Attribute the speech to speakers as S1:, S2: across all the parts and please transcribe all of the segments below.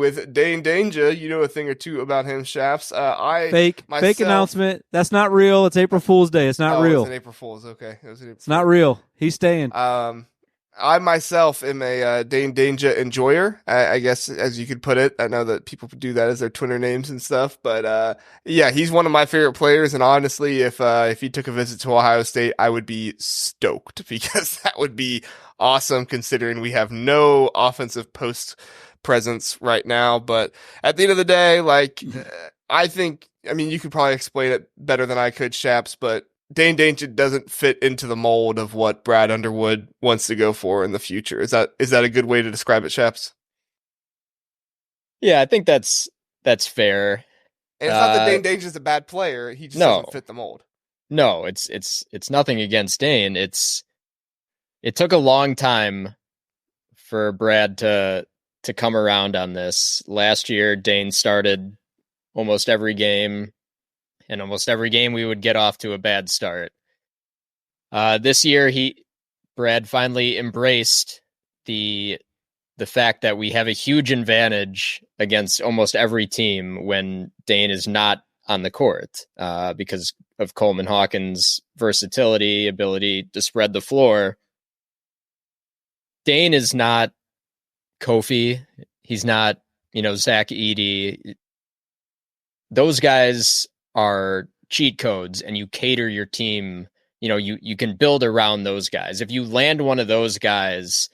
S1: with Dain Dainja. You know a thing or two about him, Shafts. I
S2: Fake
S1: myself.
S2: announcement. That's not real. It's April Fool's Day. It's not
S1: Oh, it's an
S2: real.
S1: April Fool's. Okay, it was an April
S2: It's not
S1: Fool's.
S2: real. He's staying.
S1: Um, I myself am a Dain Dainja enjoyer, I guess, as you could put it. I know that people do that as their Twitter names and stuff, but yeah, he's one of my favorite players. And honestly, if he took a visit to Ohio State, I would be stoked because that would be awesome, considering we have no offensive post presence right now. But at the end of the day, like I think, I mean, you could probably explain it better than I could, Shaps, but Dain Danger doesn't fit into the mold of what Brad Underwood wants to go for in the future. Is that a good way to describe it, Chaps?
S3: Yeah, I think that's fair.
S1: And it's not that Dain Danger is a bad player; he just
S3: No,
S1: doesn't fit the mold.
S3: no, it's nothing against Dane. It took a long time for Brad to come around on this. Last year, Dane started almost every game, and almost every game we would get off to a bad start. This year, Brad finally embraced the fact that we have a huge advantage against almost every team when Dane is not on the court, because of Coleman Hawkins' versatility, ability to spread the floor. Dane is not Kofi. He's not, Zach Edey. Those guys are cheat codes, and you cater your team. You can build around those guys. If you land one of those guys,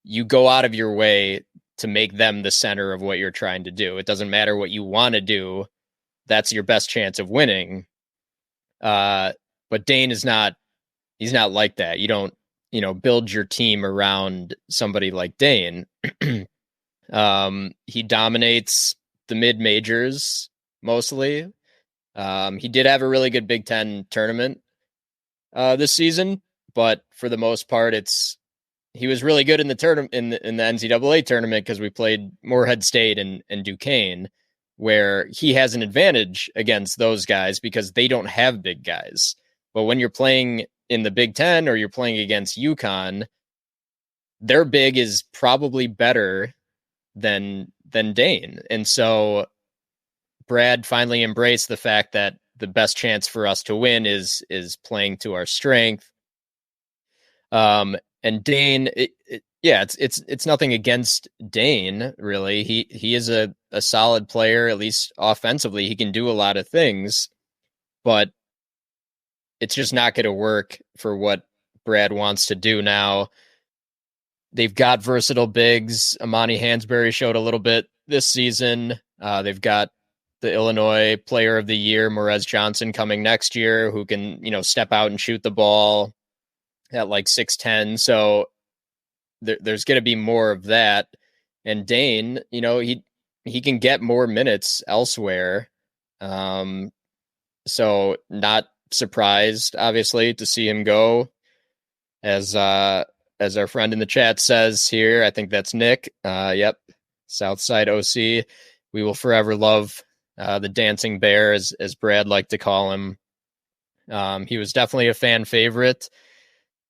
S3: you go out of your way to make them the center of what you're trying to do. It doesn't matter what you want to do. That's your best chance of winning. But Dane is not, he's not like that. You don't, build your team around somebody like Dane. He dominates the mid majors mostly. He did have a really good Big Ten tournament this season, but for the most part, he was really good in the tournament in the NCAA tournament because we played Morehead State and Duquesne, where he has an advantage against those guys because they don't have big guys. But when you're playing in the Big Ten or you're playing against UConn, their big is probably better than Dane. And so Brad finally embraced the fact that the best chance for us to win is playing to our strength. And Dane, it's nothing against Dane, really. He is a solid player, at least offensively. He can do a lot of things, but it's just not going to work for what Brad wants to do now. They've got versatile bigs. Amani Hansberry showed a little bit this season. They've got the Illinois Player of the Year, Morez Johnson, coming next year, who can, step out and shoot the ball at like 6'10". So there's going to be more of that. And Dane, he can get more minutes elsewhere. So not surprised, obviously, to see him go. As our friend in the chat says here, I think that's Nick. Yep. Southside OC. We will forever love the dancing bear, as Brad liked to call him. He was definitely a fan favorite.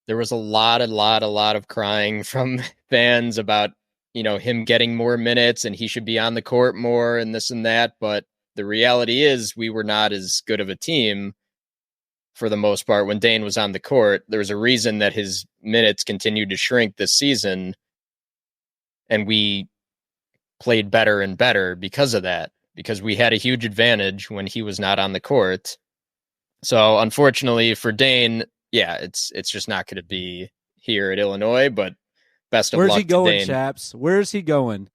S3: There was a lot of crying from fans about, him getting more minutes and he should be on the court more and this and that. But the reality is we were not as good of a team for the most part when Dane was on the court. There's a reason that his minutes continued to shrink this season, and we played better and better because of that, because we had a huge advantage when he was not on the court. So unfortunately for Dane, yeah, it's just not going to be here at Illinois, but best of luck to Dane.
S2: Where's he going, Chaps? Where's he going?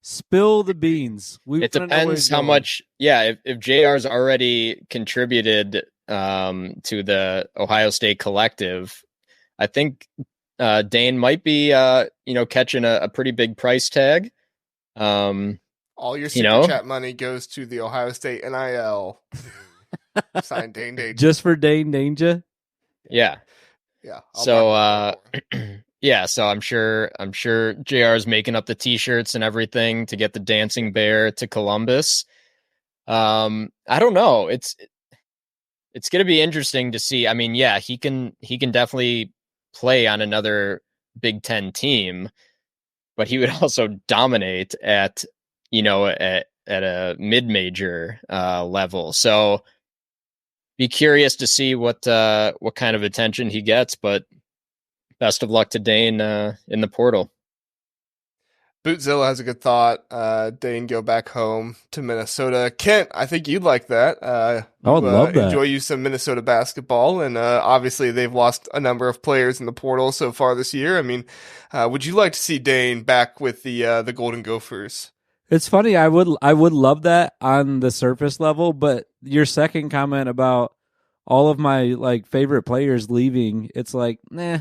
S2: Spill the beans.
S3: It depends how much. Yeah, if JR's already contributed to the Ohio State collective, I think Dane might be catching a pretty big price tag.
S1: All your super chat money goes to the Ohio State NIL. Sign Dain Danger.
S2: Just for Dain Danger?
S3: Yeah.
S1: Yeah.
S3: So yeah, so I'm sure JR is making up the t-shirts and everything to get the dancing bear to Columbus. I don't know. It's going to be interesting to see. I mean, yeah, he can definitely play on another Big Ten team, but he would also dominate at, at a mid-major level. So be curious to see what kind of attention he gets, but best of luck to Dane in the portal.
S1: Bootzilla has a good thought. Dane, go back home to Minnesota. Kent, I think you'd like that.
S2: I would love that.
S1: Enjoy you some Minnesota basketball, and obviously they've lost a number of players in the portal so far this year. I mean, would you like to see Dane back with the Golden Gophers?
S2: It's funny. I would love that on the surface level, but your second comment about all of my like favorite players leaving, it's like, nah.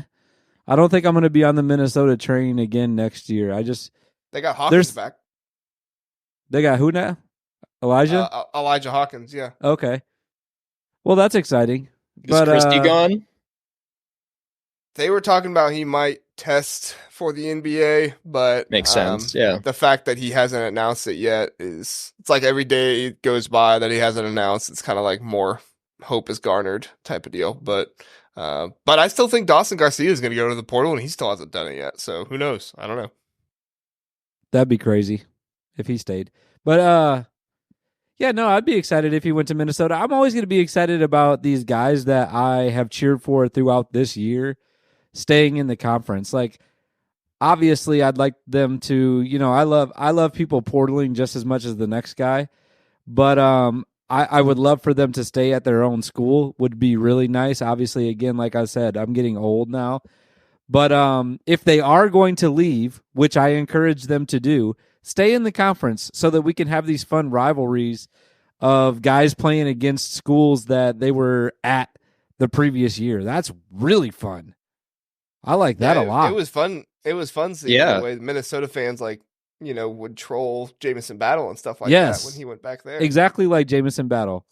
S2: I don't think I'm going to be on the Minnesota train again next year.
S1: They got Hawkins back.
S2: They got who now? Elijah?
S1: Elijah Hawkins, yeah.
S2: Okay. Well, that's exciting.
S3: Is Christie gone?
S1: They were talking about he might test for the NBA, but
S3: makes sense. Yeah.
S1: The fact that he hasn't announced it yet it's like every day it goes by that he hasn't announced, it's kind of like more hope is garnered type of deal. But I still think Dawson Garcia is going to go to the portal, and he still hasn't done it yet. So who knows? I don't know.
S2: That'd be crazy if he stayed. But yeah, no, I'd be excited if he went to Minnesota. I'm always going to be excited about these guys that I have cheered for throughout this year staying in the conference. Like, obviously, I'd like them to. I love people portaling just as much as the next guy, but I would love for them to stay at their own school. Would be really nice. Obviously, again, like I said, I'm getting old now. But if they are going to leave, which I encourage them to do, stay in the conference so that we can have these fun rivalries of guys playing against schools that they were at the previous year. That's really fun. I like that a lot.
S1: It was fun. It was fun seeing the way Minnesota fans would troll Jamison Battle and stuff like that when he went back there.
S2: Exactly like Jamison Battle.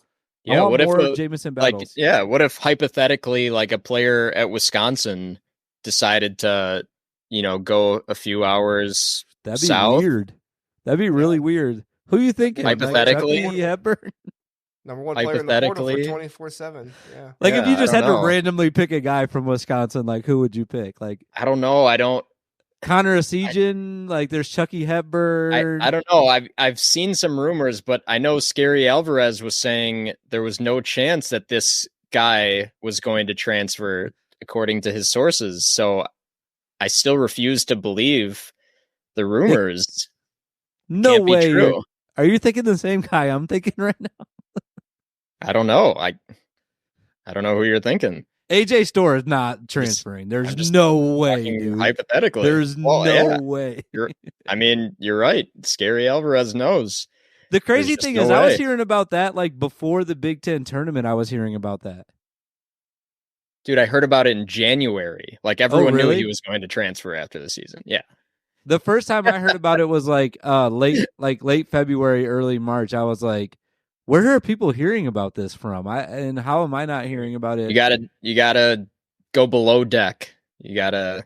S3: Yeah,
S2: what if Jamison Battles?
S3: What if hypothetically like a player at Wisconsin decided to, go a few hours
S2: That'd be
S3: south?
S2: Weird. That'd be really weird. Who are you thinking?
S3: Hypothetically,
S2: like Hepburn?
S1: Number one player in the portal for 24/7. Yeah.
S2: Like if you just had to randomly pick a guy from Wisconsin, like who would you pick? Like
S3: I don't know. I don't.
S2: Connor Esijan, like there's Chucky Hepburn.
S3: I don't know. I've seen some rumors, but I know Scary Alvarez was saying there was no chance that this guy was going to transfer, according to his sources. So I still refuse to believe the rumors.
S2: No way. Are you thinking the same guy I'm thinking right now?
S3: I don't know. I don't know who you're thinking.
S2: AJ Storr is not transferring. There's no way, dude.
S3: Hypothetically.
S2: There's no way.
S3: You're right. Scary Alvarez knows.
S2: The crazy thing is I was hearing about that like before the Big Ten tournament. I was hearing about that.
S3: Dude, I heard about it in January. Like everyone knew he was going to transfer after the season. Yeah.
S2: The first time I heard about it was like late February, early March. I was like, where are people hearing about this from? And how am I not hearing about it?
S3: You gotta go below deck. You gotta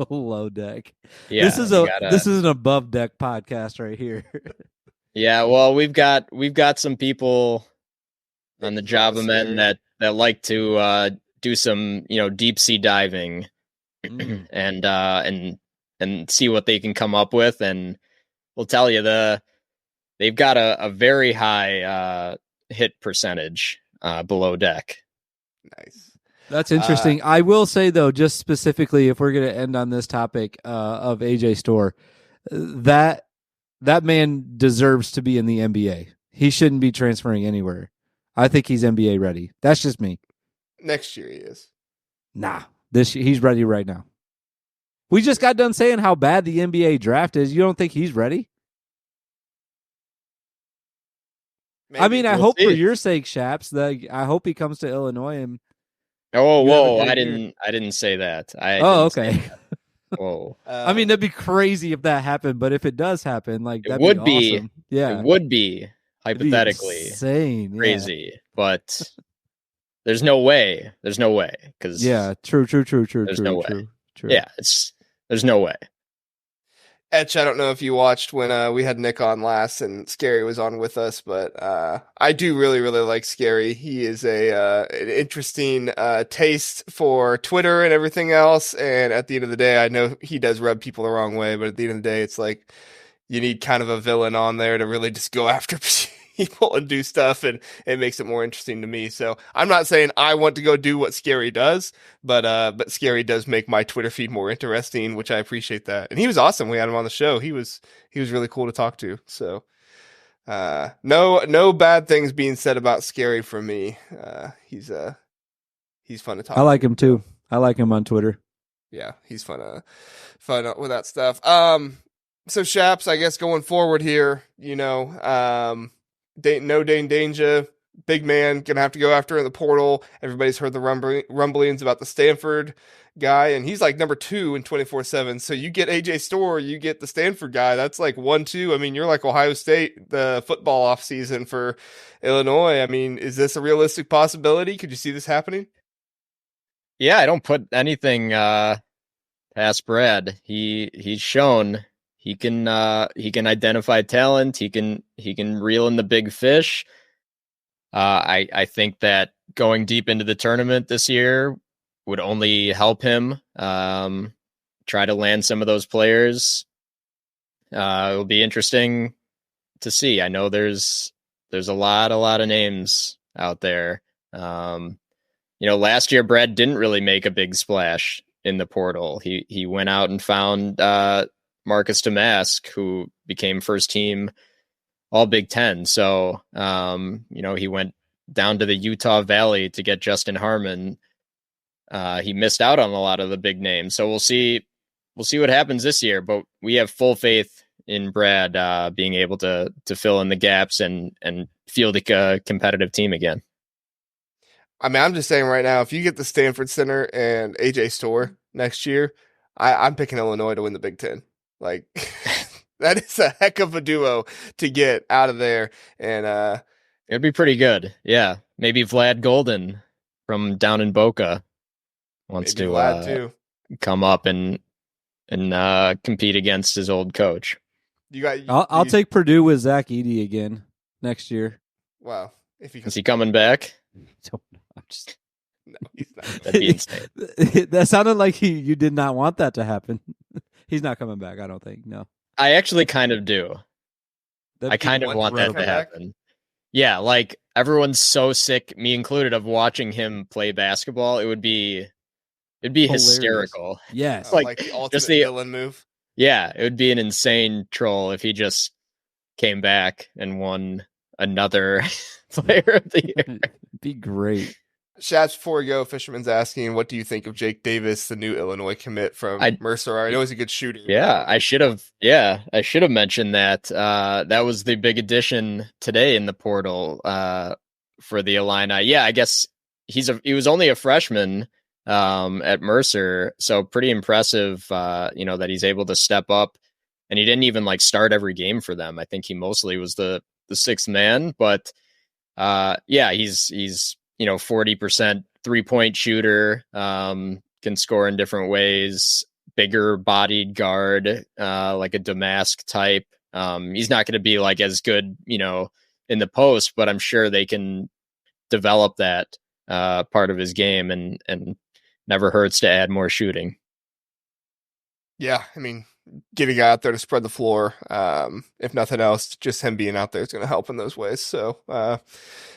S2: below deck.
S3: Yeah,
S2: this is an above deck podcast right here.
S3: Yeah, well, we've got some people on the Java Men that like to do some deep sea diving and see what they can come up with, and we'll tell you they've got a very high hit percentage below deck.
S1: Nice.
S2: That's interesting. I will say, though, just specifically, if we're going to end on this topic of AJ Storr, that man deserves to be in the NBA. He shouldn't be transferring anywhere. I think he's NBA ready. That's just me.
S1: Next year he is.
S2: Nah, he's ready right now. We just got done saying how bad the NBA draft is. You don't think he's ready? Maybe. I mean, I hope for your sake, Shaps, that I hope he comes to Illinois and.
S3: Whoa! I didn't say that.
S2: Okay.
S3: Whoa!
S2: I mean, that'd be crazy if that happened, but if it does happen, like that
S3: would
S2: be awesome. Yeah,
S3: it would be hypothetically
S2: insane,
S3: crazy, but there's no way. There's no way because
S2: true.
S3: There's no way. Yeah, there's no way.
S1: Etch, I don't know if you watched when we had Nick on last and Scary was on with us, but I do really, really like Scary. He is an interesting taste for Twitter and everything else. And at the end of the day, I know he does rub people the wrong way, but at the end of the day, it's like you need kind of a villain on there to really just go after people and do stuff, and it makes it more interesting to me. So I'm not saying I want to go do what Scary does, but Scary does make my Twitter feed more interesting, which I appreciate that. And he was awesome. We had him on the show. He was really cool to talk to. So no bad things being said about Scary from me. He's fun to talk
S2: I like
S1: to.
S2: him too. I like him on Twitter.
S1: Yeah, he's fun with that stuff. So Shaps, I guess going forward here, no Dain Dainja, big man, gonna have to go after in the portal. Everybody's heard the rumblings about the Stanford guy, and he's like number 2 in 24/7. So you get AJ Storr, you get the Stanford guy. That's like 1-2. I mean, you're like Ohio State, the football off season for Illinois. I mean, is this a realistic possibility? Could you see this happening?
S3: Yeah, I don't put anything past Brad. He's shown he can identify talent. He can reel in the big fish. I think that going deep into the tournament this year would only help him try to land some of those players. It'll be interesting to see. I know there's a lot of names out there. Last year Brad didn't really make a big splash in the portal. He went out and found Marcus Damask, who became first team all Big Ten. So, he went down to the Utah Valley to get Justin Harmon. He missed out on a lot of the big names. So we'll see what happens this year, but we have full faith in Brad being able to fill in the gaps and field a competitive team again.
S1: I mean, I'm just saying right now, if you get the Stanford Center and AJ Storr next year, I'm picking Illinois to win the Big Ten. Like, that is a heck of a duo to get out of there. And
S3: it'd be pretty good. Yeah. Maybe Vlad Golden from down in Boca wants to come up and compete against his old coach.
S2: I'll take Purdue with Zach Edey again next year.
S1: Wow.
S3: Is he coming back?
S1: No, he's not.
S3: That'd be insane.
S2: That sounded like you did not want that to happen. He's not coming back, I don't think. No. I
S3: actually kind of do. I kind of want that to happen. Yeah, like everyone's so sick, me included, of watching him play basketball. It'd be hilarious. Hysterical.
S2: Yes.
S1: Like the ultimate villain move.
S3: Yeah, it would be an insane troll if he just came back and won another player of the year.
S2: It'd be great.
S1: Shaps, before we go, Fisherman's asking, what do you think of Jake Davis, the new Illinois commit from Mercer? I know he's a good shooter.
S3: Yeah, I should have mentioned that. That was the big addition today in the portal for the Illini. Yeah, I guess he was only a freshman at Mercer, so pretty impressive. That he's able to step up, and he didn't even start every game for them. I think he mostly was the sixth man, but he's 40% 3-point shooter, can score in different ways, bigger bodied guard, like a Damask type. He's not going to be as good, in the post, but I'm sure they can develop that part of his game, and never hurts to add more shooting.
S1: Yeah, I mean, get a guy out there to spread the floor. If nothing else, just him being out there is going to help in those ways. So,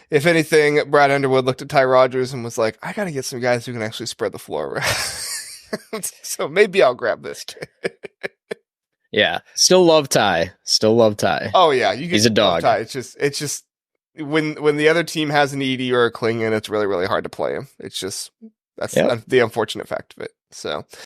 S1: if anything, Brad Underwood looked at Ty Rodgers and was like, I got to get some guys who can actually spread the floor around. So maybe I'll grab this kid.
S3: Yeah. Still love Ty.
S1: Oh yeah.
S3: He's a dog.
S1: Ty. It's just when the other team has an Edey or a Klingon, it's really, really hard to play him. It's just, that's the unfortunate fact of it. So